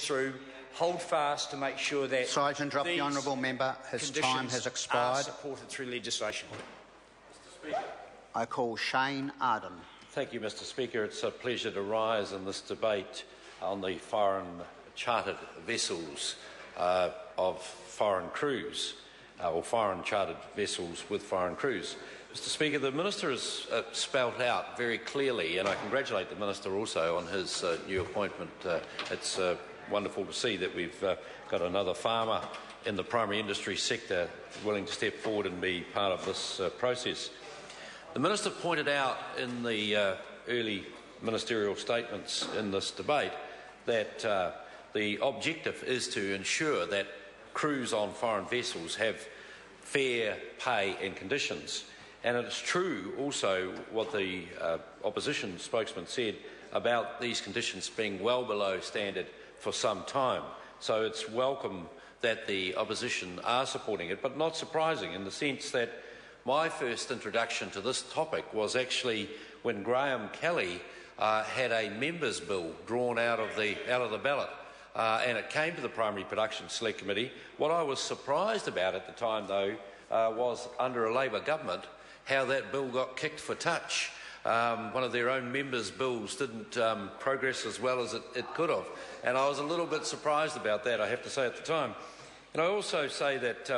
through, hold fast to make sure that Sorry to interrupt the honourable member. His time has expired. Are supported through legislation. Mr. Speaker. I call Shane Arden. Thank you, Mr. Speaker. It's a pleasure to rise in this debate on the foreign chartered vessels of foreign crews, or foreign chartered vessels with foreign crews. Mr. Speaker, the Minister has spelt out very clearly, and I congratulate the Minister also on his new appointment. It's wonderful to see that we've got another farmer in the primary industry sector willing to step forward and be part of this process. The Minister pointed out in the early ministerial statements in this debate that the objective is to ensure that crews on foreign vessels have fair pay and conditions. And it's true also what the opposition spokesman said about these conditions being well below standard for some time. So it's welcome that the opposition are supporting it, but not surprising in the sense that my first introduction to this topic was actually when Graham Kelly had a members' bill drawn out of the ballot, and it came to the Primary Production Select Committee. What I was surprised about at the time, though, was under a Labor government, how that bill got kicked for touch. One of their own members' bills didn't progress as well as it could have, and I was a little bit surprised about that, I have to say, at the time. And I also say that,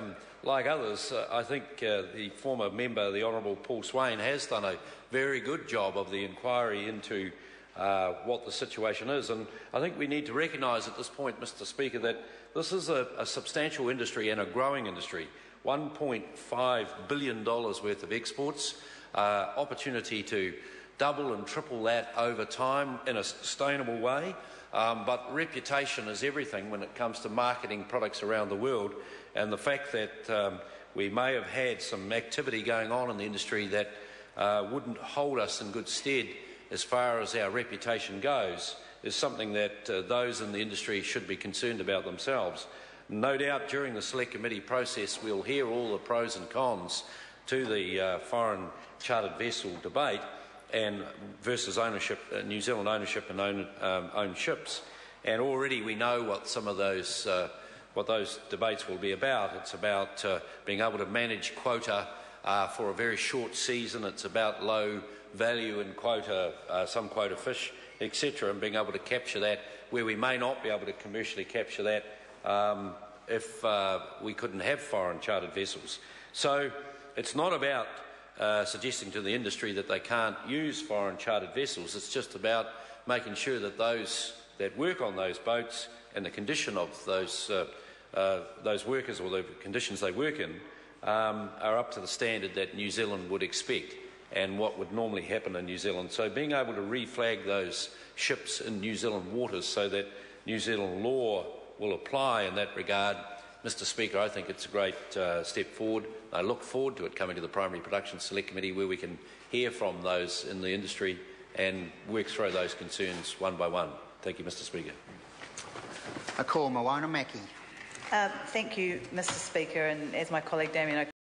like others, I think the former member, the Honourable Paul Swain, has done a very good job of the inquiry into what the situation is. And I think we need to recognise at this point, Mr. Speaker, that this is a substantial industry and a growing industry. $1.5 billion worth of exports, opportunity to double and triple that over time in a sustainable way. But reputation is everything when it comes to marketing products around the world, and the fact that we may have had some activity going on in the industry that wouldn't hold us in good stead as far as our reputation goes is something that those in the industry should be concerned about themselves. No doubt during the Select Committee process we'll hear all the pros and cons to the foreign chartered vessel debate and versus ownership, New Zealand ownership and owned ships. And already we know what some of those debates will be about. It's about being able to manage quota for a very short season. It's about low value in quota, some quota fish, etc., and being able to capture that where we may not be able to commercially capture that if we couldn't have foreign chartered vessels. So it's not about suggesting to the industry that they can't use foreign chartered vessels. It's just about making sure that those that work on those boats and the condition of those workers or the conditions they work in are up to the standard that New Zealand would expect and what would normally happen in New Zealand. So being able to reflag those ships in New Zealand waters so that New Zealand law will apply in that regard, Mr. Speaker, I think it's a great step forward. I look forward to it coming to the Primary Production Select Committee where we can hear from those in the industry and work through those concerns one by one. Thank you, Mr. Speaker. I call Moana Mackie. Thank you, Mr. Speaker, and as my colleague Damien